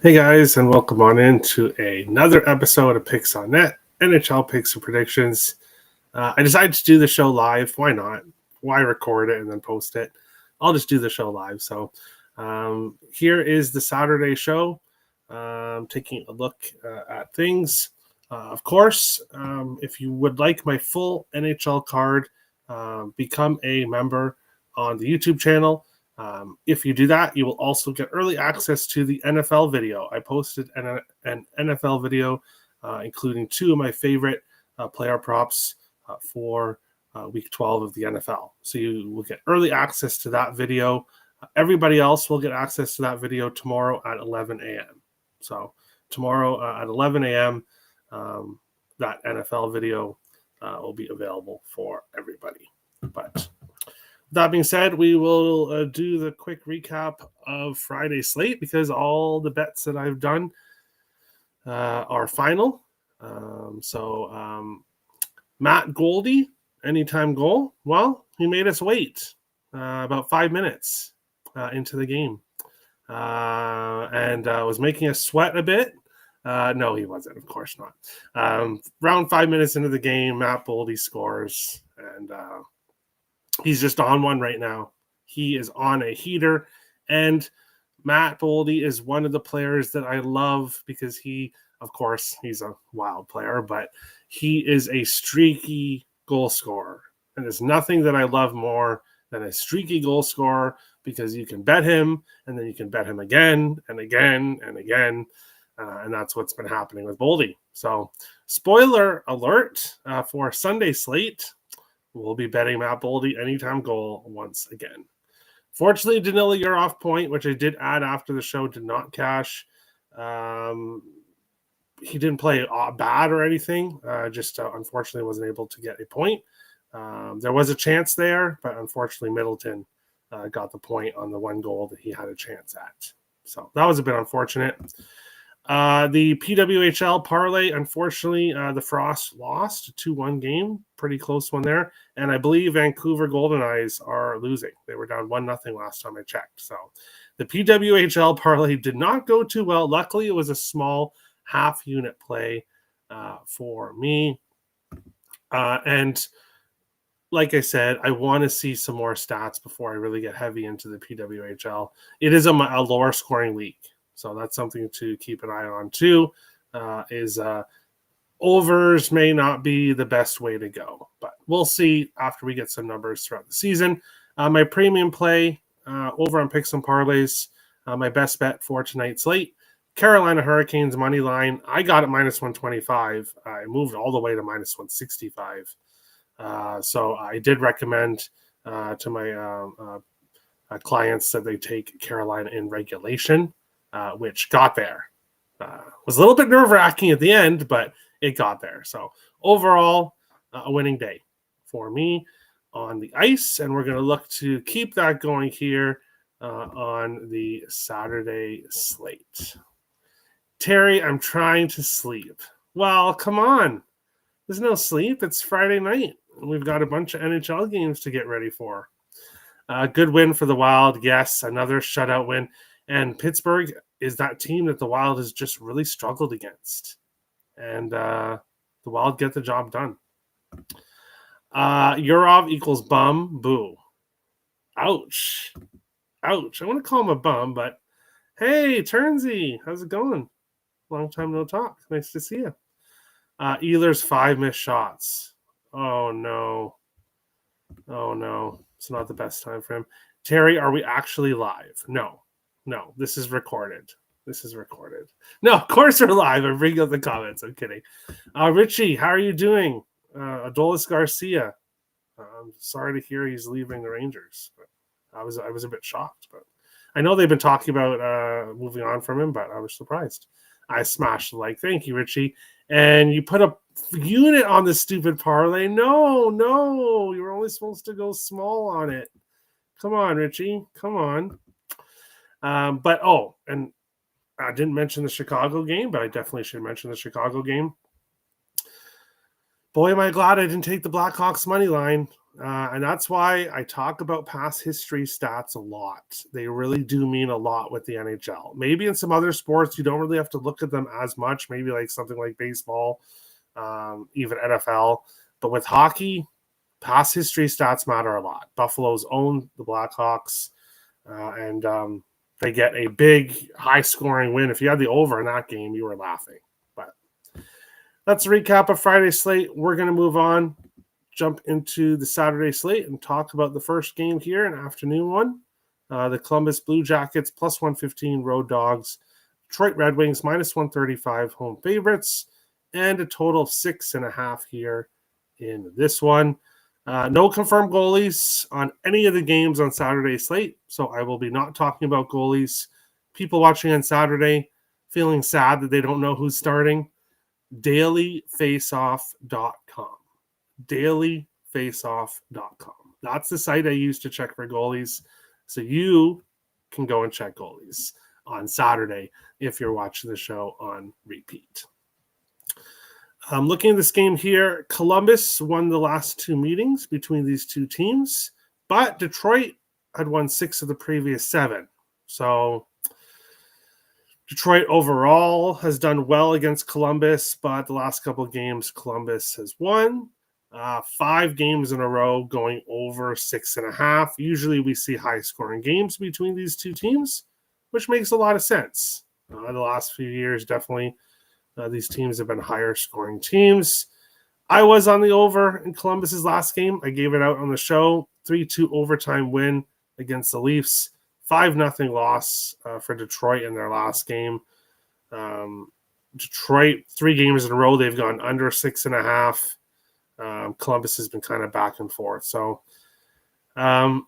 Hey guys, and welcome on in to another episode of Picks on Net, NHL picks and predictions. I decided to do the show live. Why not? Why record it and then post it? I'll just do the show live. So here is the Saturday show, taking a look at things. Of course, if you would like my full NHL card, become a member on the YouTube channel. If you do that, you will also get early access to the NFL video. I posted an NFL video, including two of my favorite player props for week 12 of the NFL. So you will get early access to that video. Everybody else will get access to that video tomorrow at 11 a.m. So tomorrow at 11 a.m., that NFL video will be available for everybody. But that being said, we will do the quick recap of Friday's slate because all the bets that I've done are final. Matt Goldie, anytime goal. Well, he made us wait about 5 minutes into the game and was making us sweat a bit. No, he wasn't. Of course not. Around 5 minutes into the game, Matt Goldie scores, and he's just on one right now. He is on a heater, and Matt Boldy is one of the players that I love because of course, he's a wild player, but he is a streaky goal scorer. And there's nothing that I love more than a streaky goal scorer because you can bet him, and then you can bet him again and again and again. And that's what's been happening with Boldy. So, spoiler alert for Sunday slate. We'll be betting Matt Boldy anytime goal once again. Fortunately, Danila Yurov point, which I did add after the show, did not cash. He didn't play bad or anything. Just unfortunately wasn't able to get a point. There was a chance there, but unfortunately Middleton got the point on the one goal that he had a chance at. So that was a bit unfortunate. The PWHL parlay, unfortunately, the Frost lost a 2-1 game. Pretty close one there. And I believe Vancouver Golden Eyes are losing. They were down 1-0 last time I checked. So the PWHL parlay did not go too well. Luckily, it was a small half-unit play for me. And like I said, I want to see some more stats before I really get heavy into the PWHL. It is a lower scoring league. So that's something to keep an eye on too, overs may not be the best way to go, but we'll see after we get some numbers throughout the season. My premium play over on Picks and Parlays, my best bet for tonight's slate, Carolina Hurricanes money line. I got it -125. I moved all the way to -165. So I did recommend to my clients that they take Carolina in regulation. Which got there. Was a little bit nerve-wracking at the end, but it got there. So overall, a winning day for me on the ice, and we're going to look to keep that going here on the Saturday slate. Terry, I'm trying to sleep. Well, come on. There's no sleep. It's Friday night. We've got a bunch of NHL games to get ready for. Good win for the Wild. Yes, another shutout win. And Pittsburgh is that team that the Wild has just really struggled against. And the Wild get the job done. Yurov equals bum. Boo. Ouch. Ouch. I want to call him a bum, but hey, Turnsy, how's it going? Long time no talk. Nice to see you. Ehlers 5 missed shots. Oh, no. Oh, no. It's not the best time for him. Terry, are we actually live? No, this is recorded. No, of course we're live. I'm bringing up the comments. I'm kidding. Richie, how are you doing? Adolis Garcia. I'm sorry to hear he's leaving the Rangers. But I was a bit shocked. But I know they've been talking about moving on from him, but I was surprised. I smashed the like. Thank you, Richie. And you put a unit on the stupid parlay. No, you were only supposed to go small on it. Come on, Richie. Come on. And I didn't mention the Chicago game, but I definitely should mention the Chicago game. Boy, am I glad I didn't take the Blackhawks money line. And that's why I talk about past history stats a lot. They really do mean a lot with the NHL. Maybe in some other sports, you don't really have to look at them as much, maybe like something like baseball, even NFL. But with hockey, past history stats matter a lot. Buffalo's own the Blackhawks, and they get a big, high-scoring win. If you had the over in that game, you were laughing. But that's a recap of Friday's slate. We're going to move on, jump into the Saturday slate, and talk about the first game here, an afternoon one. The Columbus Blue Jackets plus 115 road dogs. Detroit Red Wings minus 135 home favorites, and a total of 6.5 here in this one. No confirmed goalies on any of the games on Saturday's slate, so I will be not talking about goalies. People watching on Saturday feeling sad that they don't know who's starting. dailyfaceoff.com. dailyfaceoff.com. That's the site I use to check for goalies, so you can go and check goalies on Saturday if you're watching the show on repeat. Looking at this game here, Columbus won the last 2 meetings between these two teams, but Detroit had won 6 of the previous 7. So Detroit overall has done well against Columbus, but the last couple of games Columbus has won. 5 games in a row going over 6.5. Usually we see high-scoring games between these two teams, which makes a lot of sense. The last few years, definitely, these teams have been higher-scoring teams. I was on the over in Columbus's last game. I gave it out on the show. 3-2 overtime win against the Leafs. 5-0 loss for Detroit in their last game. Detroit, 3 games in a row, they've gone under 6.5. Columbus has been kind of back and forth. So I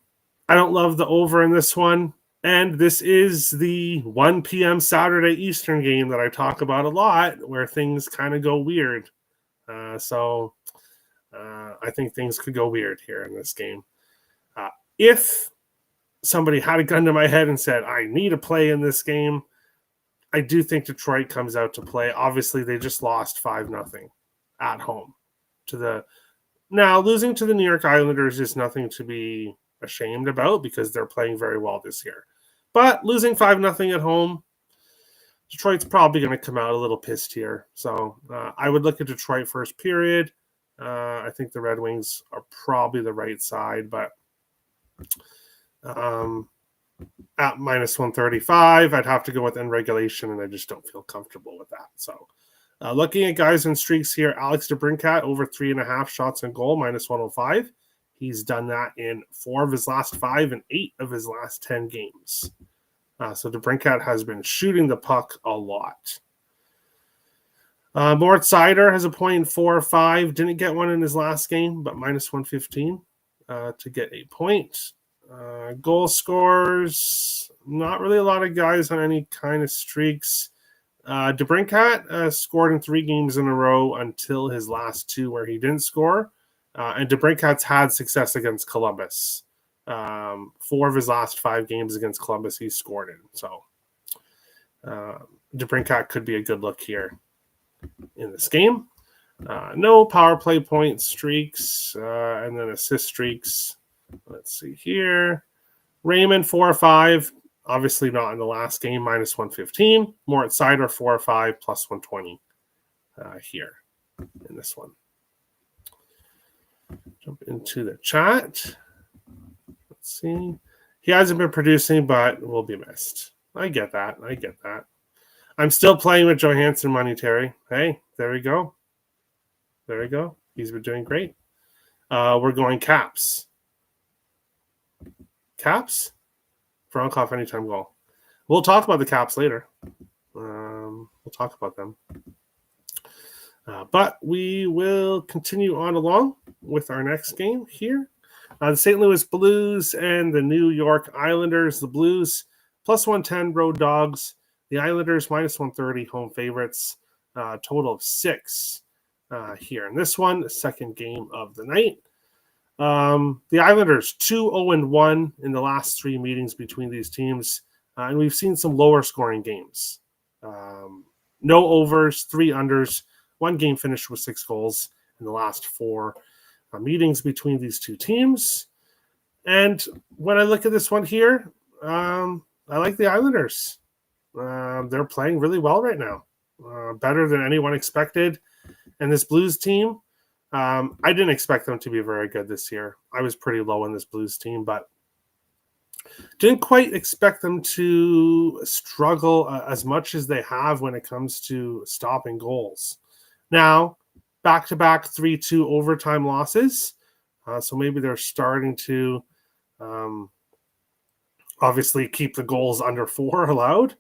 don't love the over in this one. And this is the 1 p.m. Saturday Eastern game that I talk about a lot, where things kind of go weird. So I think things could go weird here in this game. If somebody had a gun to my head and said, I need a play in this game, I do think Detroit comes out to play. Obviously, they just lost 5-0 at home. Now, losing to the New York Islanders is nothing to be ashamed about because they're playing very well this year. But losing 5-0 at home, Detroit's probably going to come out a little pissed here. So I would look at Detroit first period. I think the Red Wings are probably the right side, but at minus 135, I'd have to go with in regulation, and I just don't feel comfortable with that. So looking at guys in streaks here, Alex DeBrincat over 3.5 shots on goal, minus 105. He's done that in 4 of his last 5 and 8 of his last 10 games. So DeBrincat has been shooting the puck a lot. Moritz Seider has a .45. Didn't get one in his last game, but minus 115 to get a point. Goal scorers, not really a lot of guys on any kind of streaks. DeBrincat scored in 3 games in a row until his last 2 where he didn't score. And DeBrincat's had success against Columbus. 4 of his last 5 games against Columbus, he scored in. So DeBrincat could be a good look here in this game. No power play point streaks and then assist streaks. Let's see here. Raymond 4 or 5. Obviously not in the last game, minus 115. Moritz Seider 4 or 5, plus 120 here in this one. Jump into the chat. Let's see. He hasn't been producing, but will be missed. I get that. I'm still playing with Johansson money, Terry. Hey, there we go. He's been doing great. We're going Caps. Voronkov anytime goal. We'll talk about the Caps later. We'll talk about them. But we will continue on along with our next game here. The St. Louis Blues and the New York Islanders. The Blues plus 110 road dogs. The Islanders minus 130 home favorites. Total of 6 here in this one, the second game of the night. The Islanders 2-0-1 in the last 3 meetings between these teams, and we've seen some lower scoring games. No overs, 3 unders. 1 game finished with 6 goals in the last 4. meetings between these two teams. And when I look at this one here, I like the Islanders. They're playing really well right now, better than anyone expected. And this Blues team, I didn't expect them to be very good this year. I was pretty low on this Blues team, but didn't quite expect them to struggle as much as they have when it comes to stopping goals. Now, back-to-back 3-2 overtime losses. So maybe they're starting to obviously keep the goals under 4 allowed.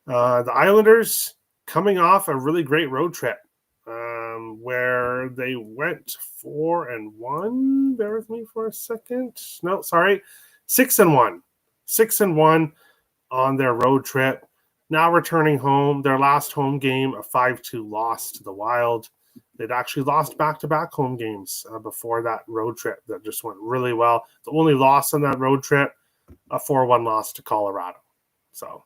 The Islanders coming off a really great road trip where they went 4-1. Bear with me for a second. No, sorry. 6-1. 6-1 on their road trip. Now returning home, their last home game, a 5-2 loss to the Wild. They'd actually lost back-to-back home games before that road trip that just went really well. The only loss on that road trip, a 4-1 loss to Colorado. So,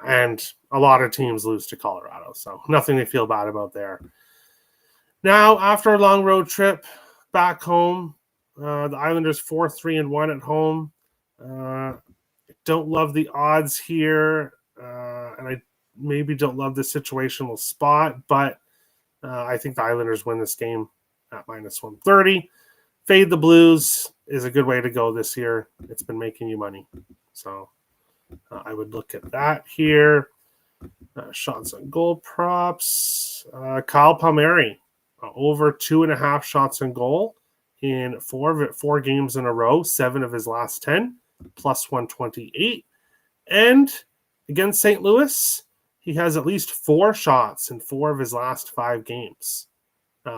and a lot of teams lose to Colorado, so nothing to feel bad about there. Now, after a long road trip back home, the Islanders 4-3-1 at home. Don't love the odds here, and I maybe don't love the situational spot, but I think the Islanders win this game at -130. Fade the Blues is a good way to go this year. It's been making you money. So I would look at that here. Shots on goal props. Kyle Palmieri, over 2.5 shots on goal in four games in a row, 7 of his last 10, +128. And against St. Louis, he has at least 4 shots in 4 of his last 5 games.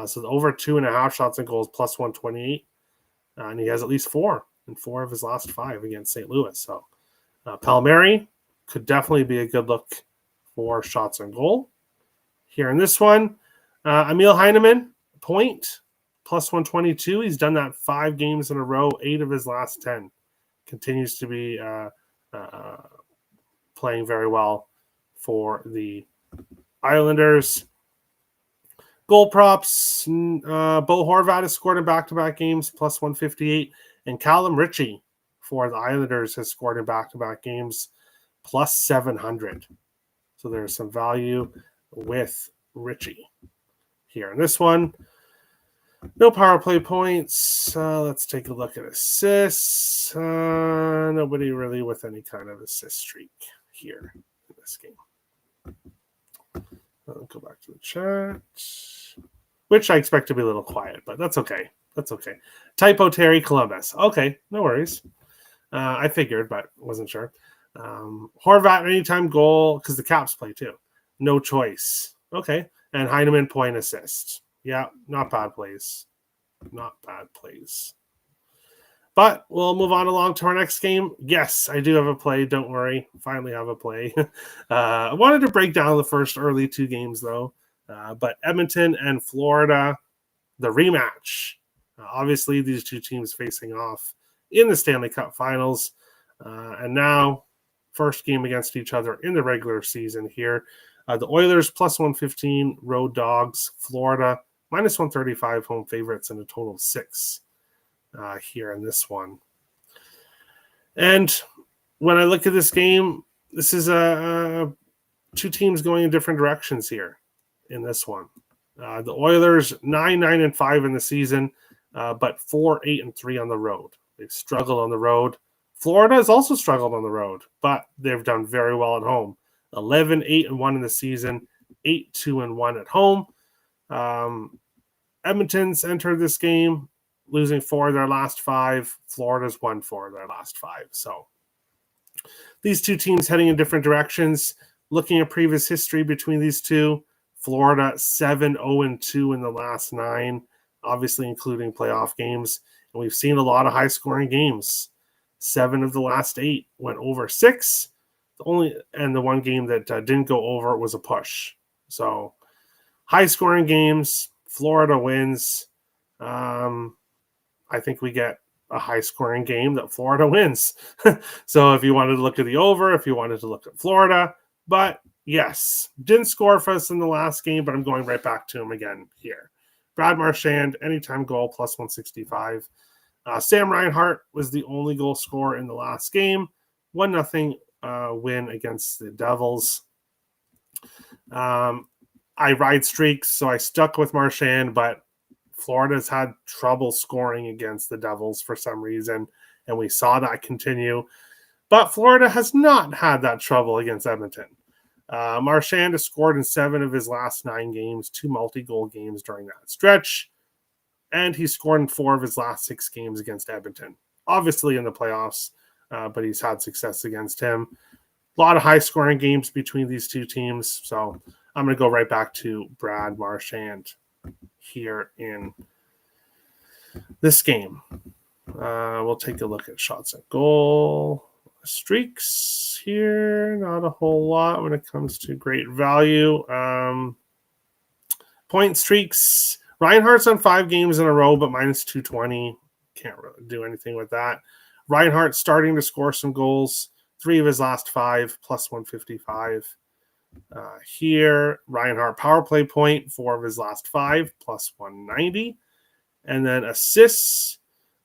So over 2.5 shots and goals, +128. And he has at least 4 in 4 of his last 5 against St. Louis. So Palmieri could definitely be a good look for shots on goal. Here in this one, Emil Heineman, point, +122. He's done that 5 games in a row, 8 of his last 10. Continues to be playing very well for the Islanders. Goal props, Bo Horvat has scored in back-to-back games, +158. And Callum Ritchie for the Islanders has scored in back-to-back games, +700. So there's some value with Ritchie here in this one. No power play points. Let's take a look at assists. Nobody really with any kind of assist streak here in this game. I'll go back to the chat, which I expect to be a little quiet, but that's okay. That's okay. Typo Terry Columbus. Okay, no worries. I figured, but wasn't sure. Horvat, anytime goal, because the Caps play too. No choice. Okay. And Heineman, point assist. Yeah, not bad plays. Not bad plays. But we'll move on along to our next game. Yes, I do have a play. Don't worry. Finally have a play. I wanted to break down the first early 2 games, though. But Edmonton and Florida, the rematch. Obviously, these 2 teams facing off in the Stanley Cup Finals. And now, first game against each other in the regular season here. The Oilers, +115, road dogs. Florida, -135, home favorites, and a total of 6 here in this one. And when I look at this game, this is 2 teams going in different directions here in this one. The Oilers, 9-5 in the season, but 4-8-3 on the road. They've struggled on the road. Florida has also struggled on the road, but they've done very well at home. 11-8-1 in the season, 8-2-1 at home. Edmonton's entered this game losing 4 of their last 5. Florida's won 4 of their last 5. So these 2 teams heading in different directions. Looking at previous history between these 2, Florida 7-0-2 in the last 9, obviously including playoff games. And we've seen a lot of high-scoring games. 7 of the last 8 went over 6. The one game that didn't go over was a push. So high-scoring games. Florida wins. I think we get a high-scoring game that Florida wins. So if you wanted to look at the over, if you wanted to look at Florida. But yes, didn't score for us in the last game, but I'm going right back to him again here. Brad Marchand, anytime goal, plus 165. Sam Reinhart was the only goal scorer in the last game. 1-0 win against the Devils. I ride streaks, so I stuck with Marchand, but Florida's had trouble scoring against the Devils for some reason, and we saw that continue. But Florida has not had that trouble against Edmonton. Marchand has scored in 7 of his last 9 games, 2 multi-goal games during that stretch, and he scored in 4 of his last 6 games against Edmonton. Obviously in the playoffs, but he's had success against him. A lot of high-scoring games between these two teams, so I'm going to go right back to Brad Marchand here in this game. We'll take a look at shots at goal. Streaks here, not a whole lot when it comes to great value. Point streaks, Reinhardt's on 5 games in a row, but minus 220. Can't really do anything with that. Reinhardt starting to score some goals. 3 of his last 5, plus 155. Here, Reinhardt power play point, 4 of his last 5, plus 190. And then assists,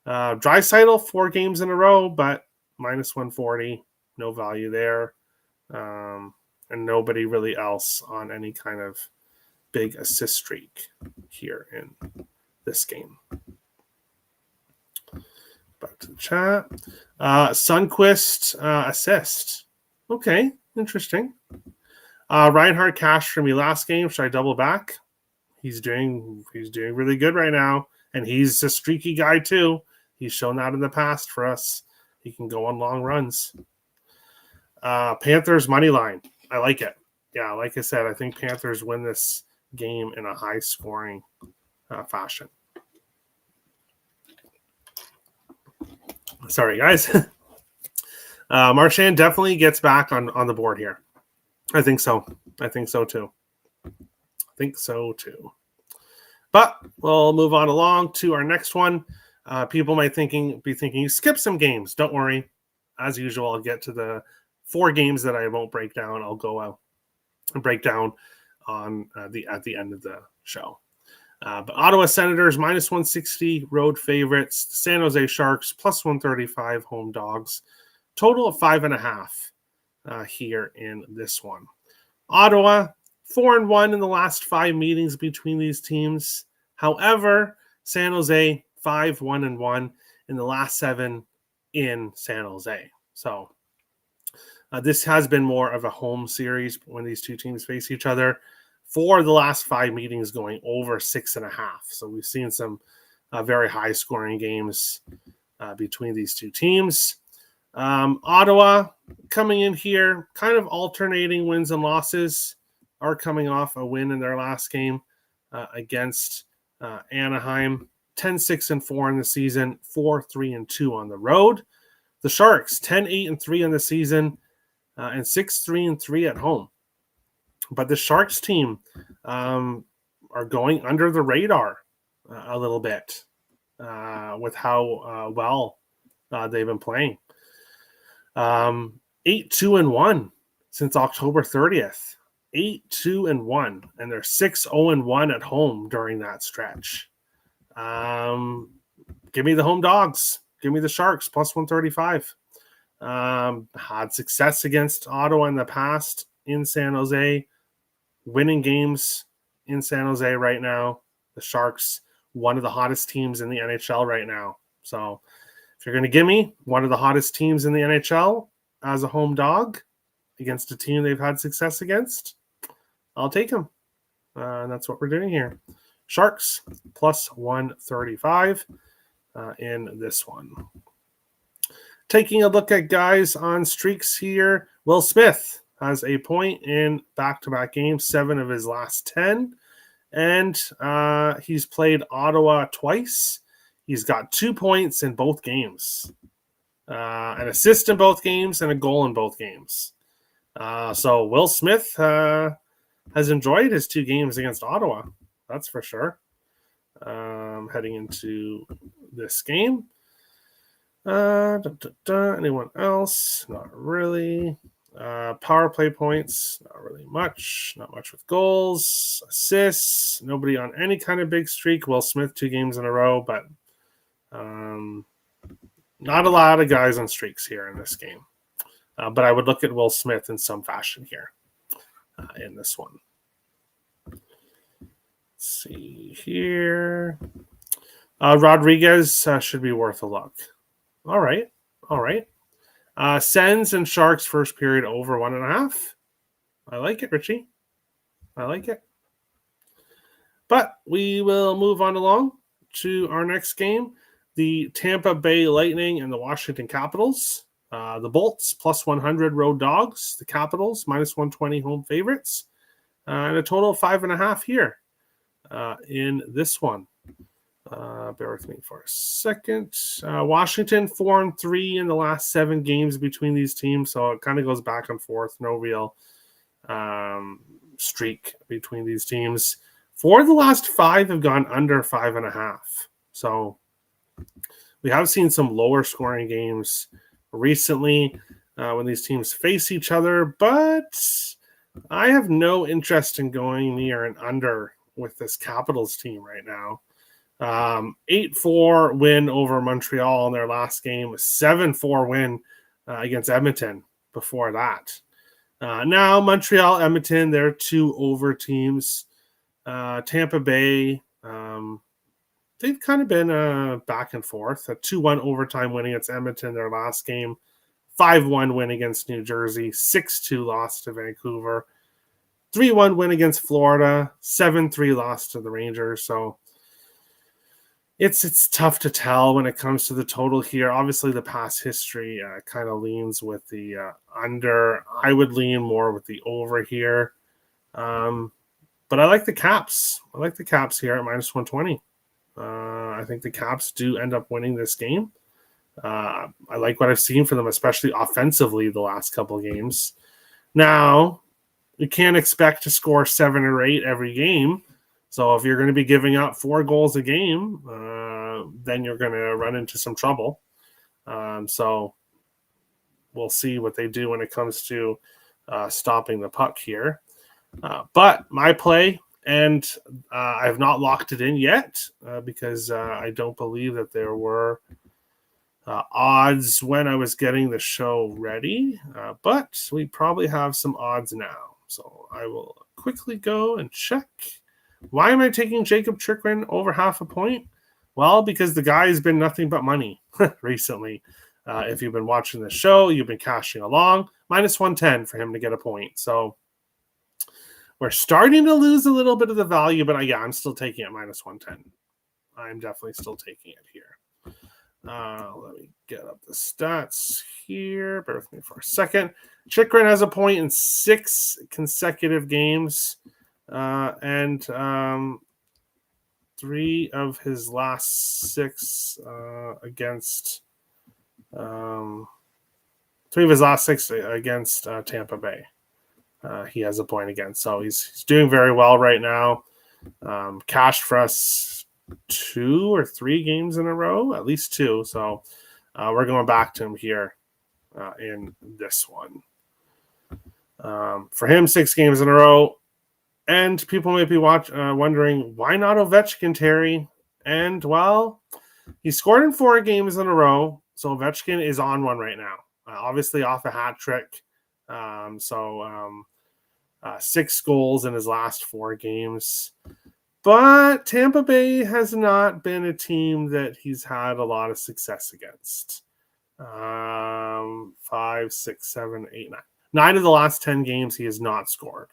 Draisaitl 4 games in a row, but minus 140, no value there. And nobody really else on any kind of big assist streak here in this game. Back to the chat. Sundqvist assist. Okay, interesting. Reinhardt cashed for me last game. Should I double back? He's doing really good right now, and he's a streaky guy too. He's shown that in the past for us. He can go on long runs. Panthers money line. I like it. Yeah, like I said, I think Panthers win this game in a high-scoring fashion. Sorry, guys. Marchand definitely gets back on the board here. I think so. I think so too. But we'll move on along to our next one. People might be thinking, you skip some games. Don't worry. As usual, I'll get to the 4 games that I won't break down. I'll go out and break down on at the end of the show. But Ottawa Senators minus 160 road favorites. The San Jose Sharks plus 135 home dogs. Total of 5.5 here in this one. Ottawa 4-1 in the last 5 meetings between these teams. However, San Jose 5-1-1 in the last 7 in San Jose. So this has been more of a home series when these two teams face each other. 4 of the last 5 meetings going over 6.5. So we've seen some very high scoring games between these two teams. Ottawa coming in here, kind of alternating wins and losses, are coming off a win in their last game against Anaheim. 10-6-4 in the season, 4-3-2 on the road. The Sharks 10-8-3 in the season and 6-3-3 at home. But the Sharks team are going under the radar a little bit with how well they've been playing. 8-2-1 since October 30th. 8-2-1, and they're 6-0-1 at home during that stretch. Give me the home dogs. Give me the Sharks plus 135. Had success against Ottawa in the past in San Jose, winning games in San Jose right now. The Sharks, one of the hottest teams in the NHL right now. So if you're going to give me one of the hottest teams in the NHL as a home dog against a team they've had success against, I'll take them. And that's what we're doing here. Sharks plus 135 in this one. Taking a look at guys on streaks here. Will Smith has a point in back-to-back games, 7 of his last 10. And he's played Ottawa twice. He's got 2 points in both games. An assist in both games and a goal in both games. So Will Smith has enjoyed his 2 games against Ottawa. That's for sure. Heading into this game. Anyone else? Not really. Power play points. Not really much. Not much with goals, assists. Nobody on any kind of big streak. Will Smith 2 games in a row, but not a lot of guys on streaks here in this game. But I would look at Will Smith in some fashion here in this one. Let's see here. Rodriguez should be worth a look. All right. Sens and Sharks first period over 1.5. I like it, Richie. I like it. But we will move on along to our next game. The Tampa Bay Lightning and the Washington Capitals. The Bolts plus 100 road dogs. The Capitals minus 120 home favorites. And a total of 5.5 here in this one. Bear with me for a second. Washington 4-3 in the last 7 games between these teams, so it kind of goes back and forth. No real streak between these teams. 4 of the last 5 have gone under 5.5. So we have seen some lower scoring games recently when these teams face each other, but I have no interest in going near and under with this Capitals team right now. 8-4 win over Montreal in their last game, a 7-4 win against Edmonton before that. Now, Montreal, Edmonton, they're 2 over teams. Tampa Bay, they've kind of been back and forth. A 2-1 overtime win against Edmonton their last game. 5-1 win against New Jersey. 6-2 loss to Vancouver. 3-1 win against Florida. 7-3 loss to the Rangers. So it's tough to tell when it comes to the total here. Obviously, the past history kind of leans with the under. I would lean more with the over here. But I like the Caps. I like the Caps here at minus 120. I think the Caps do end up winning this game. I like what I've seen from them, especially offensively the last couple of games. Now, you can't expect to score 7 or 8 every game. So if you're going to be giving up 4 goals a game, then you're going to run into some trouble. So we'll see what they do when it comes to stopping the puck here. But my play, and I have not locked it in yet because I don't believe that there were odds when I was getting the show ready. But we probably have some odds now. So I will quickly go and check. Why am I taking Jacob Chikrin over 0.5 point? Well, because the guy has been nothing but money recently. If you've been watching the show, you've been cashing along. Minus 110 for him to get a point. So we're starting to lose a little bit of the value, but I'm still taking it minus 110. I'm definitely still taking it here. Let me get up the stats here. Bear with me for a second. Chikrin has a point in 6 consecutive games. And 3 of his last 6 against 3 of his last 6 against Tampa Bay. He has a point against, so he's doing very well right now. Cashed for us 2 or 3 games in a row, at least 2. So we're going back to him here in this one. For him, 6 games in a row. And people might be wondering, why not Ovechkin, Terry? And, well, he scored in 4 games in a row, so Ovechkin is on one right now. Obviously off a hat trick. 6 goals in his last 4 games. But Tampa Bay has not been a team that he's had a lot of success against. 5, 6, 7, 8, 9. 9 of the last 10 games he has not scored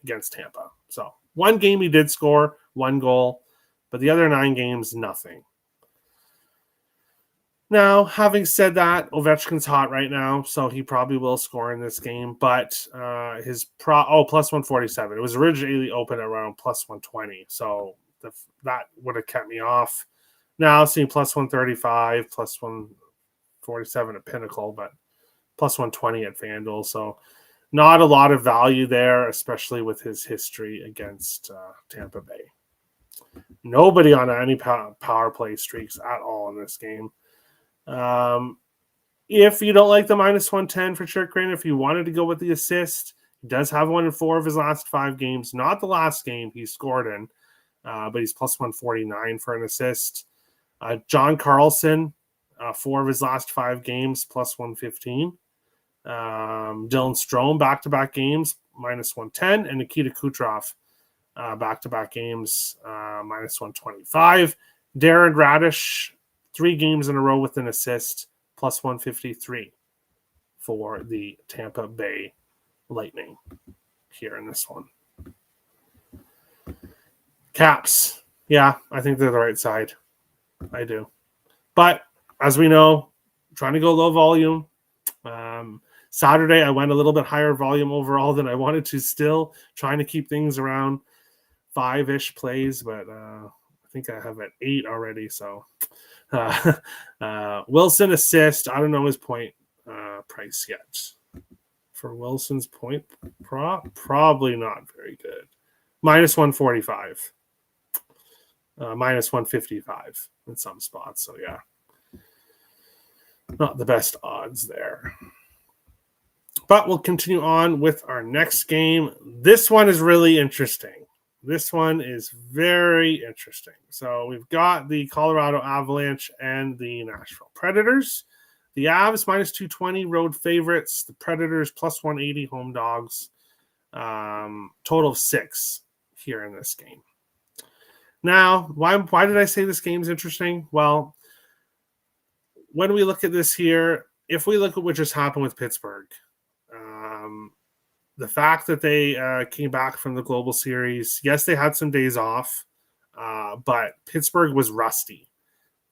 against Tampa. So 1 game he did score 1 goal, but the other 9 games, nothing. Now, having said that, Ovechkin's hot right now, so he probably will score in this game, but his plus 147. It was originally open around plus 120, so that would have kept me off. Now, seeing plus 135, plus 147 at Pinnacle, but plus 120 at FanDuel, so not a lot of value there, especially with his history against Tampa Bay. Nobody on any power play streaks at all in this game. If you don't like the minus 110 for Chikrin, if you wanted to go with the assist, He does have 1 in 4 of his last 5 games. Not the last game he scored in, but he's plus 149 for an assist. John Carlson, 4 of his last 5 games, plus 115. Dylan Strome, back-to-back games, minus 110. And Nikita Kucherov, back-to-back games, minus 125. Darren Radish, 3 games in a row with an assist, plus 153 for the Tampa Bay Lightning here in this one. Caps. Yeah, I think they're the right side. I do. But as we know, trying to go low volume. Saturday, I went a little bit higher volume overall than I wanted to, still trying to keep things around 5-ish plays, but I think I have at 8 already. So Wilson assist. I don't know his point price yet. For Wilson's point, probably not very good. Minus 145. Minus 155 in some spots. So yeah, not the best odds there. But we'll continue on with our next game. This one is really interesting. This one is very interesting. So we've got the Colorado Avalanche and the Nashville Predators. The Avs minus 220 road favorites. The Predators plus 180 home dogs. Total of 6 here in this game. Now, why did I say this game's interesting? Well, when we look at this here, if we look at what just happened with Pittsburgh, the fact that they came back from the Global Series, yes, they had some days off, but Pittsburgh was rusty.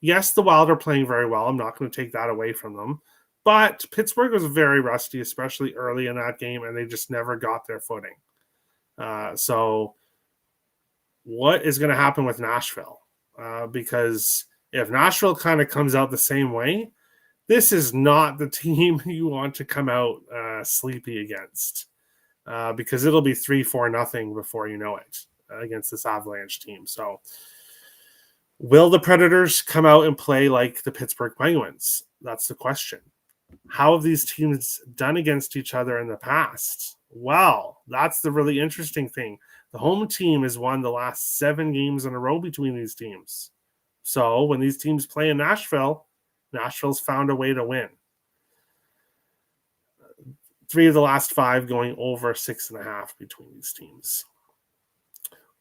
Yes, the Wild are playing very well. I'm not going to take that away from them. But Pittsburgh was very rusty, especially early in that game, and they just never got their footing. So what is going to happen with Nashville? Because if Nashville kind of comes out the same way, this is not the team you want to come out sleepy against, because it'll be 3-4-0 before you know it against this Avalanche team. So will the Predators come out and play like the Pittsburgh Penguins? That's the question. How have these teams done against each other in the past? Well, that's the really interesting thing. The home team has won the last 7 games in a row between these teams. So when these teams play in Nashville, Nashville's found a way to win. 3 of the last 5 going over 6.5 between these teams.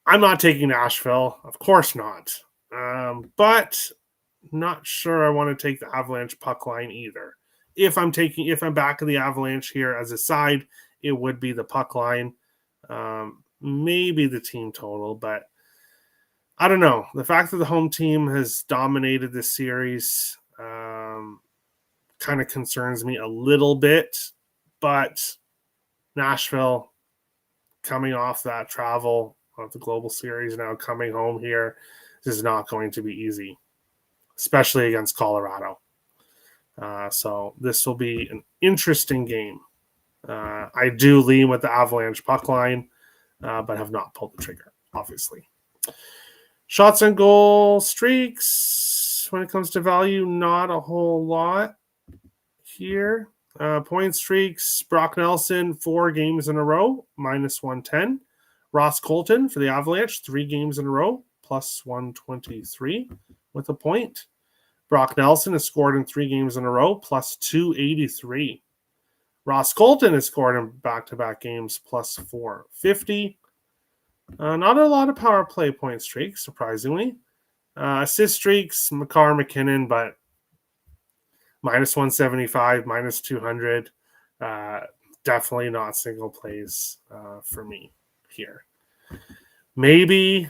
I'm not taking Nashville. Of course not. But not sure I want to take the Avalanche puck line either. If I'm back in the Avalanche here as a side, it would be the puck line. Maybe the team total, but I don't know. The fact that the home team has dominated this series kind of concerns me a little bit, but Nashville coming off that travel of the Global Series, now coming home here, this is not going to be easy, especially against Colorado. So this will be an interesting game. I do lean with the Avalanche puck line, but have not pulled the trigger, obviously. Shots on goal streaks, when it comes to value, not a whole lot here. Point streaks, Brock Nelson, 4 games in a row, minus 110. Ross Colton for the Avalanche, 3 games in a row, plus 123 with a point. Brock Nelson has scored in 3 games in a row, plus 283. Ross Colton has scored in back-to-back games, plus 450. Not a lot of power play point streaks, surprisingly. Assist streaks, Makar, McKinnon, but minus 175, minus 200. Definitely not single plays for me here. Maybe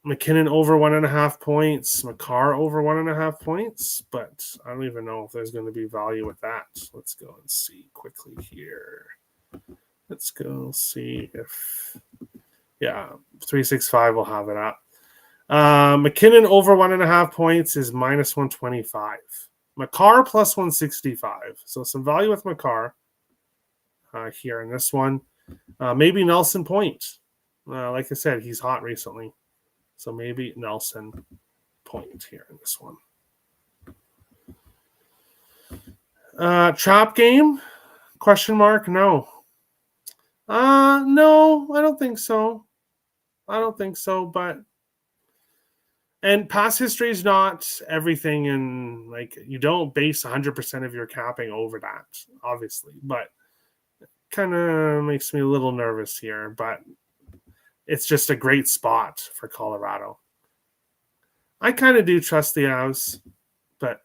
McKinnon over 1.5 points, Makar over 1.5 points, but I don't even know if there's going to be value with that. Let's go and see quickly here. Let's go see if, 365 will have it up. McKinnon over 1.5 points is minus 125. Makar plus 165. So some value with Makar here in this one. Maybe Nelson Point. Like I said, he's hot recently. So maybe Nelson Point here in this one. Trap game? Question mark? No. No, I don't think so. And past history is not everything, and like you don't base 100% of your capping over that, obviously. But kind of makes me a little nervous here. But it's just a great spot for Colorado. I kind of do trust the Avs, but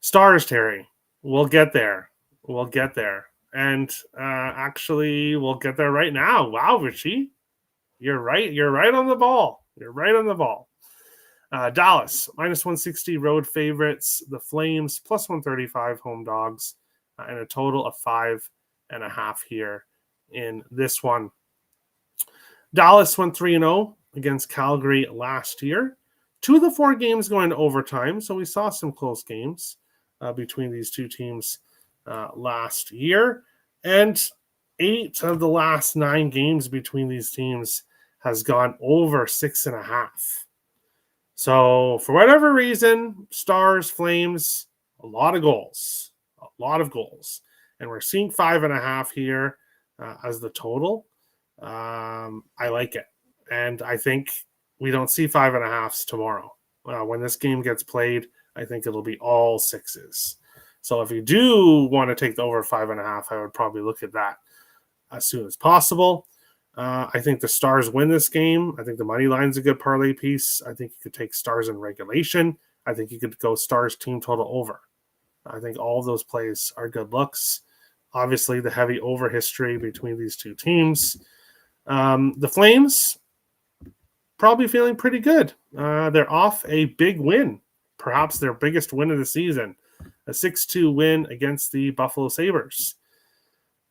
Stars, Terry, we'll get there. We'll get there. And actually, we'll get there right now. Wow, Richie, you're right. You're right on the ball. You're right on the ball. Dallas, minus 160 road favorites. The Flames, plus 135 home dogs, and a total of 5.5 here in this one. Dallas went 3-0 against Calgary last year. 2 of the 4 games going to overtime, so we saw some close games between these two teams last year. And 8 of the last 9 games between these teams has gone over 6.5. So for whatever reason, Stars, Flames, a lot of goals. And we're seeing 5.5 here as the total. I like it. And I think we don't see 5.5s tomorrow. When this game gets played, I think it'll be all 6s. So if you do want to take the over 5.5, I would probably look at that as soon as possible. I think the Stars win this game. I think the money line's a good parlay piece. I think you could take Stars in regulation. I think you could go Stars team total over. I think all of those plays are good looks. Obviously, the heavy over history between these two teams. The Flames probably feeling pretty good. They're off a big win, perhaps their biggest win of the season, a 6-2 win against the Buffalo Sabres.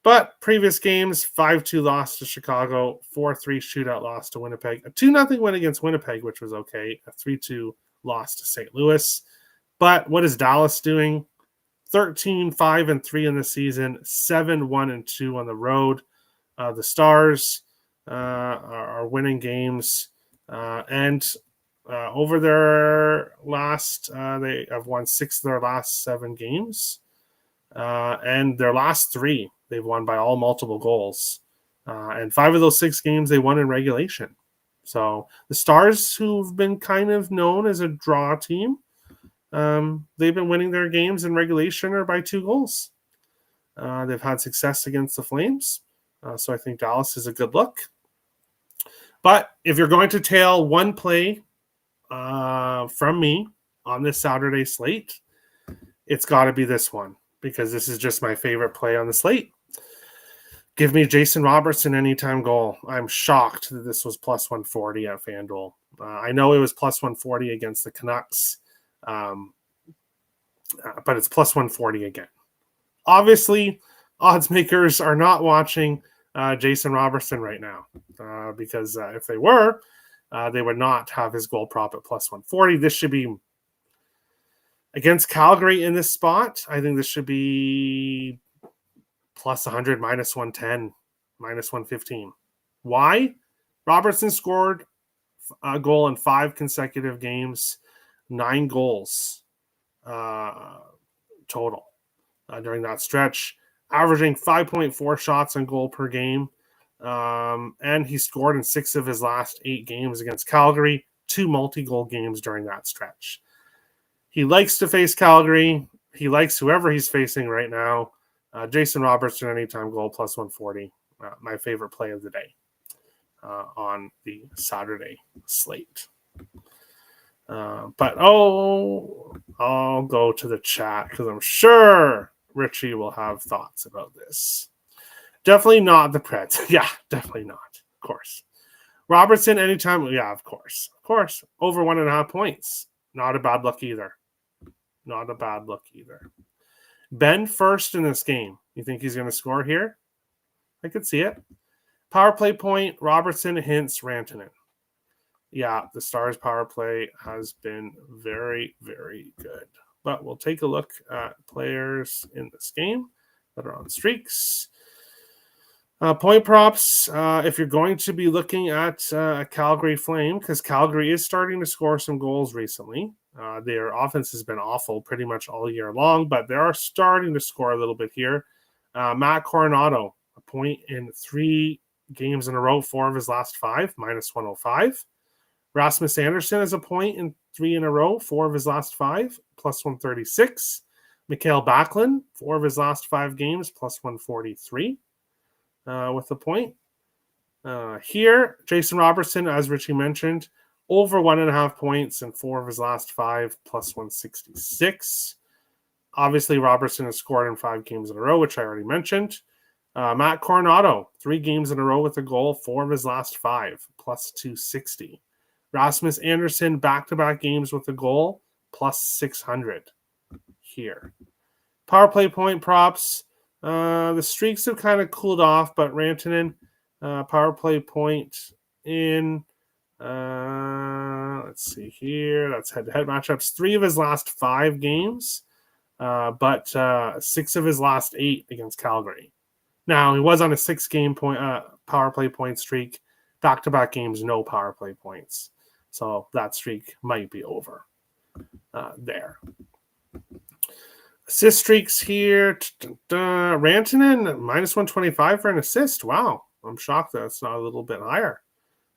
But previous games, 5-2 loss to Chicago, 4-3 shootout loss to Winnipeg, a 2-0 win against Winnipeg, which was okay, a 3-2 loss to St. Louis. But what is Dallas doing? 13-5-3 in the season, 7-1-2 on the road. The Stars are winning games, and over their last, they have won 6 of their last 7 games, and their last 3 they've won by all multiple goals, and 5 of those 6 games they won in regulation. So the Stars, who've been kind of known as a draw team, they've been winning their games in regulation or by 2 goals. They've had success against the Flames, so I think Dallas is a good look. But if you're going to tail one play from me on this Saturday slate, it's got to be this one, because this is just my favorite play on the slate. Give me Jason Robertson anytime goal. I'm shocked that this was plus 140 at FanDuel. I know it was plus 140 against the Canucks, but it's plus 140 again. Obviously, odds makers are not watching Jason Robertson right now, because if they were, they would not have his goal prop at plus 140. This should be against Calgary in this spot. I think this should be plus 100, minus 110, minus 115. Why? Robertson scored a goal in 5 consecutive games, 9 goals total during that stretch, averaging 5.4 shots on goal per game. And he scored in 6 of his last 8 games against Calgary, 2 multi-goal games during that stretch. He likes to face Calgary. He likes whoever he's facing right now. Jason Robertson, anytime goal, plus 140. My favorite play of the day on the Saturday slate. But I'll go to the chat because I'm sure Richie will have thoughts about this. Definitely not the Preds. Yeah, definitely not. Of course. Robertson, anytime. Yeah, of course. Of course. Over 1.5 points. Not a bad look either. Ben first in this game. You think he's going to score here? I could see it. Power play point, Robertson, Hintz, Rantanen. Yeah, the Stars power play has been very, very good. But we'll take a look at players in this game that are on streaks. Point props, if you're going to be looking at a Calgary Flame, because Calgary is starting to score some goals recently. Their offense has been awful pretty much all year long, but they are starting to score a little bit here. Matt Coronado, point in 3 games in a row, 4 of his last 5, minus 105. Rasmus Andersson has a point in 3 in a row, 4 of his last 5, plus 136. Mikael Backlund, 4 of his last 5 games, plus 143 with a point. Here, Jason Robertson, as Richie mentioned, over 1.5 points in 4 of his last 5, plus 166. Obviously, Robertson has scored in 5 games in a row, which I already mentioned. Matt Coronado, 3 games in a row with a goal, 4 of his last 5, plus 260. Rasmus Andersson, back-to-back games with a goal, plus 600 here. Power play point props. The streaks have kind of cooled off, but Rantanen, power play point in, let's see here. That's head-to-head matchups. 3 of his last 5 games, but 6 of his last 8 against Calgary. Now, he was on a 6-game power play point streak. Back-to-back games, no power play points. So that streak might be over there. Assist streaks here. Rantanen, minus 125 for an assist. Wow. I'm shocked that it's not a little bit higher.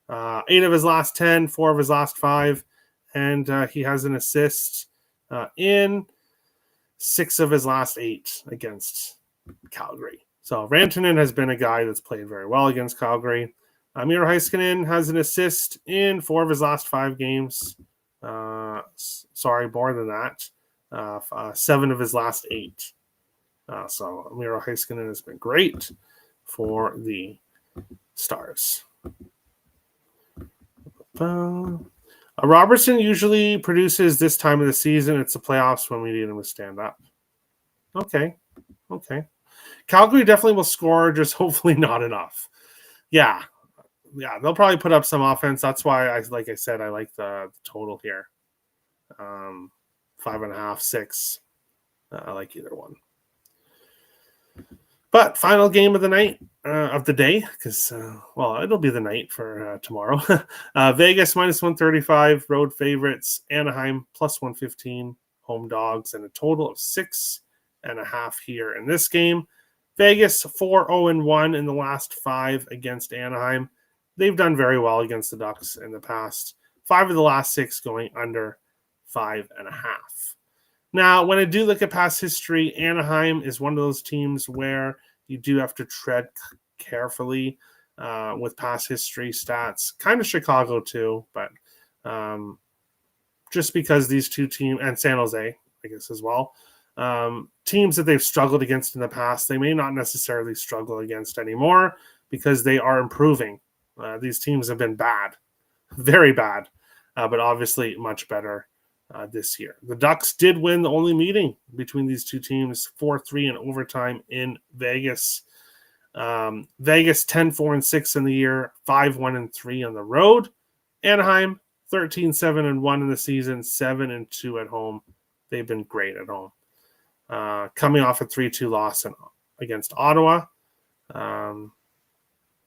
8 of his last 10, 4 of his last 5. And he has an assist in 6 of his last 8 against Calgary. So Rantanen has been a guy that's played very well against Calgary. Miro Heiskanen has an assist in 4 of his last 5 games. Sorry, more than that. 7 of his last 8. So Miro Heiskanen has been great for the Stars. Robertson usually produces this time of the season. It's the playoffs when we need him to stand up. Okay. Calgary definitely will score, just hopefully not enough. Yeah, they'll probably put up some offense. That's why I like the total here. 5.5, 6. I like either one. But final game of the night, of the day, because, it'll be the night for tomorrow. Vegas minus 135, road favorites. Anaheim plus 115, home dogs, and a total of 6.5 here in this game. Vegas 4-0-1 in the last 5 against Anaheim. They've done very well against the Ducks in the past. 5 of the last 6 going under 5.5. Now, when I do look at past history, Anaheim is one of those teams where you do have to tread carefully with past history stats. Kind of Chicago too, but just because these two teams, and San Jose, I guess as well, teams that they've struggled against in the past, they may not necessarily struggle against anymore because they are improving. These teams have been bad, very bad, but obviously much better this year. The Ducks did win the only meeting between these two teams, 4-3 in overtime in Vegas. Vegas 10-4-6 in the year, 5-1-3 on the road. Anaheim 13-7-1 in the season, 7-2 at home. They've been great at home. Coming off a 3-2 loss against Ottawa.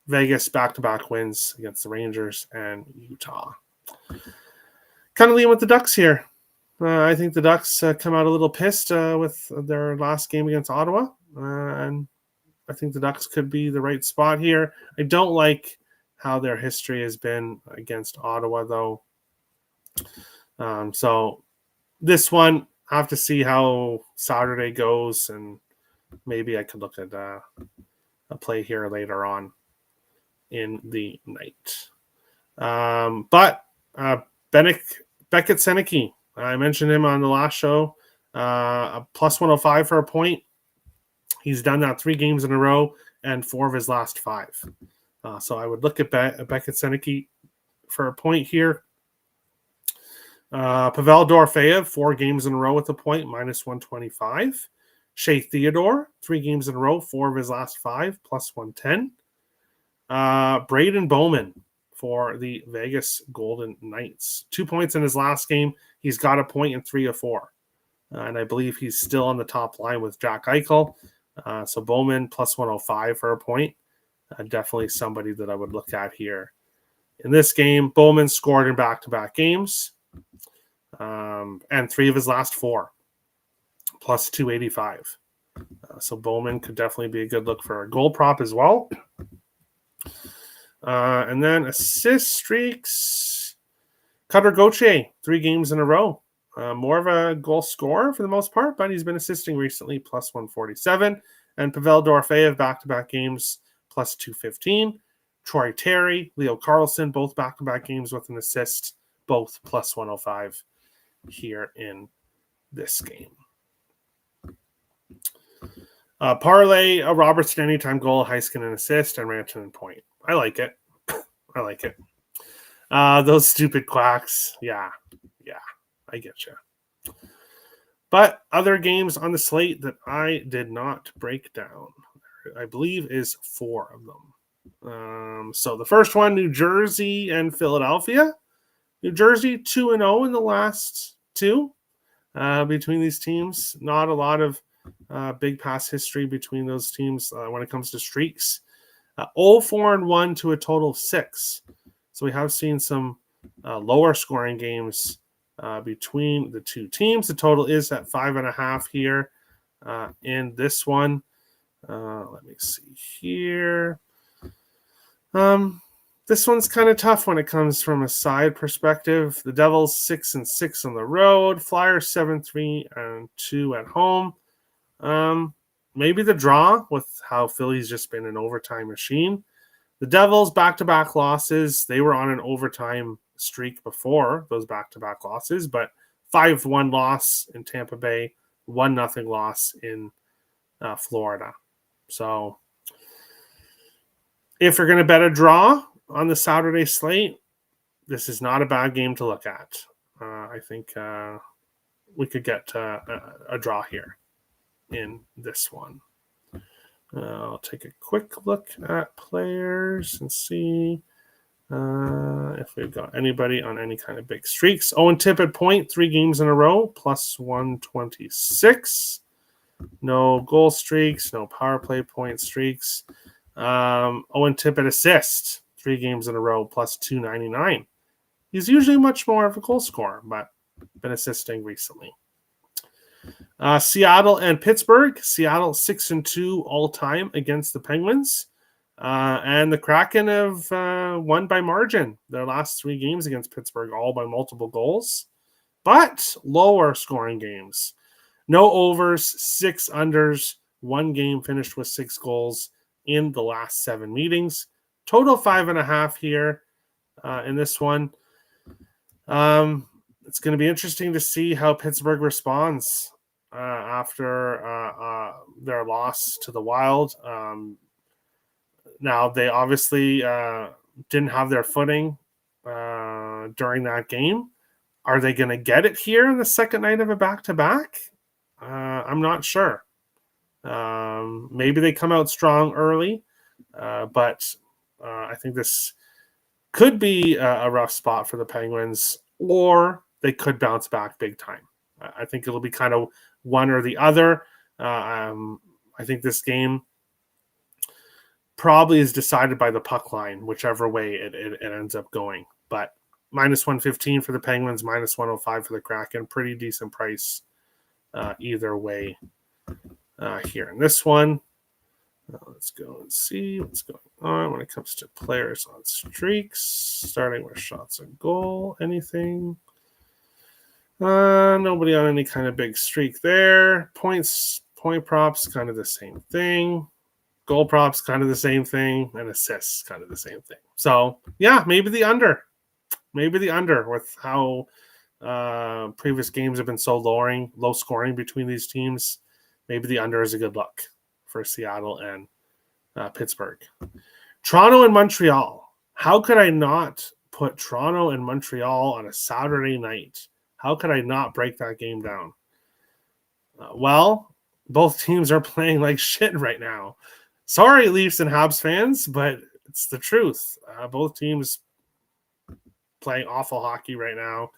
Vegas back-to-back wins against the Rangers and Utah. Kind of lean with the Ducks here. I think the Ducks come out a little pissed with their last game against Ottawa. And I think the Ducks could be the right spot here. I don't like how their history has been against Ottawa, though. So this one, I have to see how Saturday goes, and maybe I could look at a play here later on in the night. But Beckett Seneke, I mentioned him on the last show, a plus 105 for a point. He's done that 3 games in a row and 4 of his last 5. So I would look at Beckett Seneke for a point here. Pavel Dorofeyev, 4 games in a row with a point, minus 125. Shea Theodore, 3 games in a row, 4 of his last 5, plus 110. Braden Bowman for the Vegas Golden Knights. 2 points in his last game. He's got a point in 3 of 4. And I believe he's still on the top line with Jack Eichel. So Bowman plus 105 for a point. Definitely somebody that I would look at here. In this game, Bowman scored in back-to-back games. And 3 of his last 4. Plus 285. So Bowman could definitely be a good look for a goal prop as well. And then assist streaks. Cutter Gauthier, 3 games in a row. More of a goal scorer for the most part, but he's been assisting recently, plus 147. And Pavel Dorofeyev, back-to-back games, plus 215. Troy Terry, Leo Carlson, both back-to-back games with an assist, both plus 105 here in this game. Parlay, a Robertson anytime goal, Heiskanen assist, and Rantanen point. I like it. I like it. Those stupid quacks. Yeah, I get you. But other games on the slate that I did not break down, I believe, is 4 of them. So the first one, New Jersey and Philadelphia. New Jersey 2-0 in the last 2 between these teams. Not a lot of big pass history between those teams when it comes to streaks. 0-4-1 to a total of 6. So we have seen some lower scoring games between the two teams. The total is at 5.5 here in this one. Let me see here. This one's kind of tough when it comes from a side perspective. The Devils 6-6 on the road. Flyers 7-3-2 at home. Maybe the draw with how Philly's just been an overtime machine. The Devils back-to-back losses. They were on an overtime streak before those back-to-back losses, but 5-1 loss in Tampa Bay, 1-0 loss in Florida. So if you're going to bet a draw on the Saturday slate, this is not a bad game to look at. I think we could get a draw here in this one. I'll take a quick look at players and see if we've got anybody on any kind of big streaks. Owen Tippett point, 3 games in a row, plus 126. No goal streaks, no power play point streaks. Owen Tippett assist, 3 games in a row, plus 299. He's usually much more of a goal scorer, but been assisting recently. Seattle and Pittsburgh. Seattle 6-2 all time against the Penguins. And the Kraken have won by margin their last 3 games against Pittsburgh, all by multiple goals, but lower scoring games. No overs, 6 unders, 1 game finished with 6 goals in the last 7 meetings. Total 5.5 here in this one. It's going to be interesting to see how Pittsburgh responds after their loss to the Wild. Now, they obviously didn't have their footing during that game. Are they going to get it here in the second night of a back-to-back? I'm not sure. Maybe they come out strong early, but I think this could be a rough spot for the Penguins, or they could bounce back big time. I think it'll be kind of one or the other. I think this game probably is decided by the puck line, whichever way it ends up going. But minus 115 for the Penguins, minus 105 for the Kraken. Pretty decent price either way here in this one. Let's go and see what's going on when it comes to players on streaks, starting with shots on goal. Anything? Nobody on any kind of big streak there. Point props, kind of the same thing. Goal props, kind of the same thing. And assists, kind of the same thing. So, yeah, maybe the under. Maybe the under with how previous games have been so low scoring between these teams. Maybe the under is a good look for Seattle and Pittsburgh. Toronto and Montreal. How could I not put Toronto and Montreal on a Saturday night? How could I not break that game down? Well, both teams are playing like shit right now. Sorry, Leafs and Habs fans, but it's the truth. Both teams playing awful hockey right now.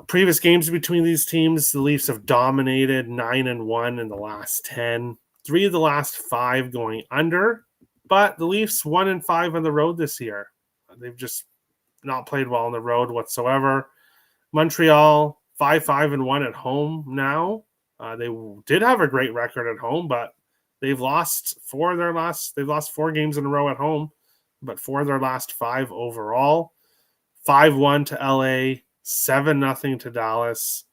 Previous games between these teams, the Leafs have dominated 9-1 in the last 10. 3 of the last 5 going under, but the Leafs 1-5 on the road this year. They've just not played well on the road whatsoever. Montreal 5-5-1 at home now. They did have a great record at home, but they've lost they've lost 4 games in a row at home, but 4 of their last 5 overall. 5-1 to LA, 7-0 to Dallas,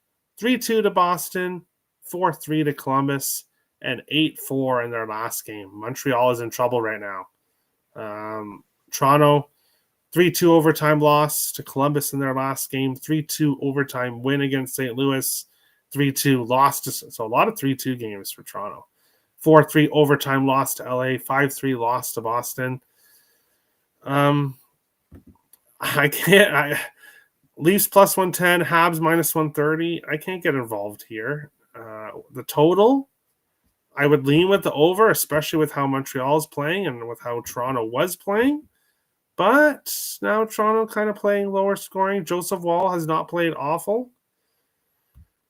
3-2 to Boston, 4-3 to Columbus, and 8-4 in their last game. Montreal is in trouble right now. Toronto, 3-2 overtime loss to Columbus in their last game, 3-2 overtime win against St. Louis, 3-2 loss to, so a lot of 3-2 games for Toronto. 4-3 overtime loss to LA, 5-3 loss to Boston. Leafs plus 110, Habs minus 130. I can't get involved here. The total, I would lean with the over, especially with how Montreal is playing and with how Toronto was playing. But now Toronto kind of playing lower scoring. Joseph Wall has not played awful.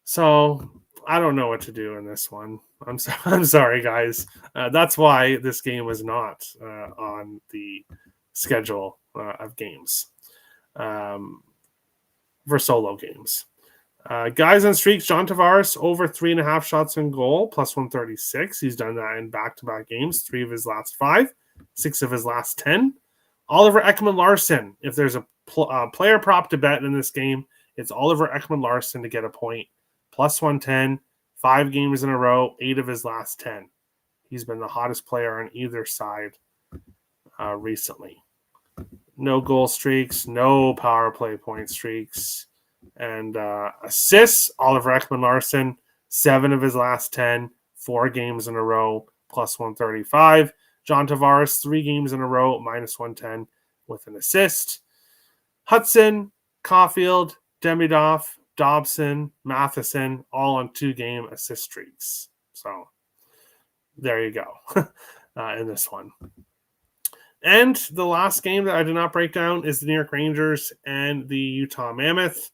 So I don't know what to do in this one. I'm sorry, guys. That's why this game was not on the schedule of games for solo games. Guys on streaks, John Tavares over 3.5 shots on goal, plus 136. He's done that in back-to-back games, 3 of his last 5, 6 of his last 10. Oliver Ekman-Larsson, if there's a player prop to bet in this game, it's Oliver Ekman-Larsson to get a point. Plus 110, 5 games in a row, 8 of his last 10. He's been the hottest player on either side recently. No goal streaks, no power play point streaks. And assists, Oliver Ekman-Larsson, 7 of his last 10, 4 games in a row, plus 135. John Tavares, 3 games in a row, minus 110 with an assist. Hudson, Caulfield, Demidov, Dobson, Matheson, all on 2-game assist streaks. So there you go in this one. And the last game that I did not break down is the New York Rangers and the Utah Mammoth.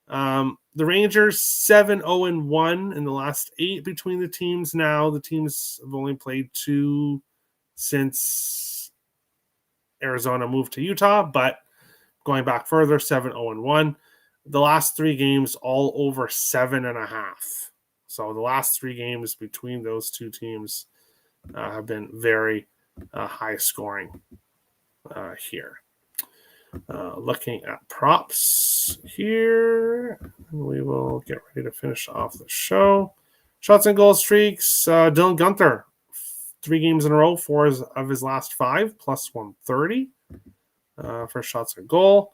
The Rangers 7-0-1 in the last 8 between the teams now. The teams have only played 2 since Arizona moved to Utah, but going back further, 7-0-1. The last 3 games all over 7.5. So the last 3 games between those 2 teams have been very high scoring here. Looking at props here, we will get ready to finish off the show. Shots and goal streaks, Dylan Guenther, 3 games in a row, 4 of his last 5, plus 130 for shots and goal.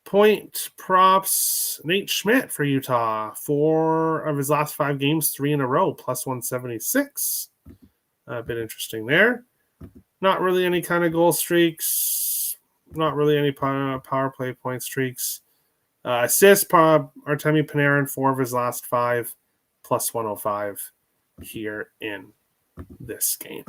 Point props, Nate Schmidt for Utah, 4 of his last 5 games, 3 in a row, plus 176. A bit interesting there. Not really any kind of goal streaks. Not really any power play point streaks. Assists, Artemi Panarin, 4 of his last 5, plus 105 here in this game.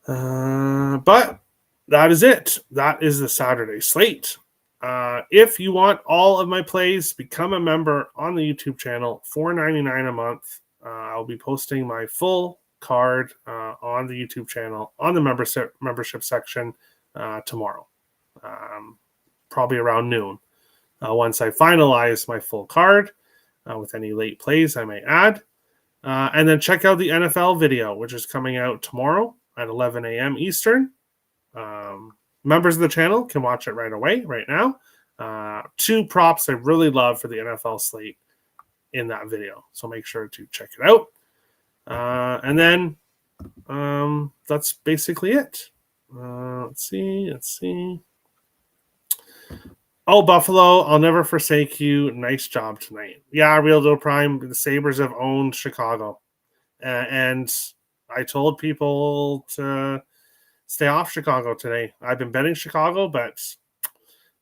But that is it. That is the Saturday slate. If you want all of my plays, become a member on the YouTube channel, $4.99 a month. I'll be posting my full card on the YouTube channel on the membership section tomorrow, probably around noon. Once I finalize my full card with any late plays I may add. And then check out the NFL video, which is coming out tomorrow at 11 a.m. Eastern. Members of the channel can watch it right away, right now. 2 props I really love for the NFL slate in that video. So make sure to check it out. And then that's basically it. Let's see. Oh, Buffalo, I'll never forsake you. Nice job tonight. Yeah, Real Dough Prime, the Sabres have owned Chicago. And I told people to stay off Chicago today. I've been betting Chicago, but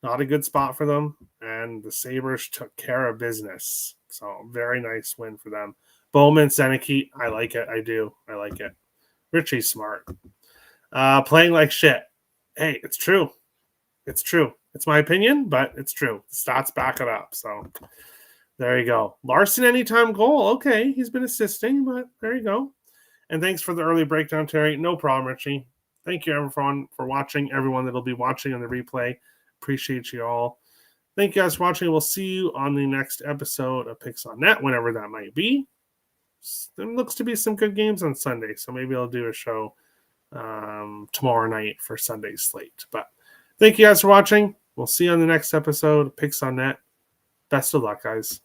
not a good spot for them. And the Sabres took care of business. So very nice win for them. Bowman, Seneke, I like it. I do. I like it. Richie's smart. Playing like shit. Hey, it's true. It's true. It's my opinion, but it's true. The stats back it up. So there you go. Larson anytime goal. Okay, he's been assisting, but there you go. And thanks for the early breakdown, Terry. No problem, Richie. Thank you, everyone, for watching. Everyone that'll be watching on the replay. Appreciate you all. Thank you guys for watching. We'll see you on the next episode of Picks on Net, whenever that might be. There looks to be some good games on Sunday, so maybe I'll do a show tomorrow night for Sunday's slate. But thank you guys for watching. We'll see you on the next episode of Picks on Net. Best of luck, guys.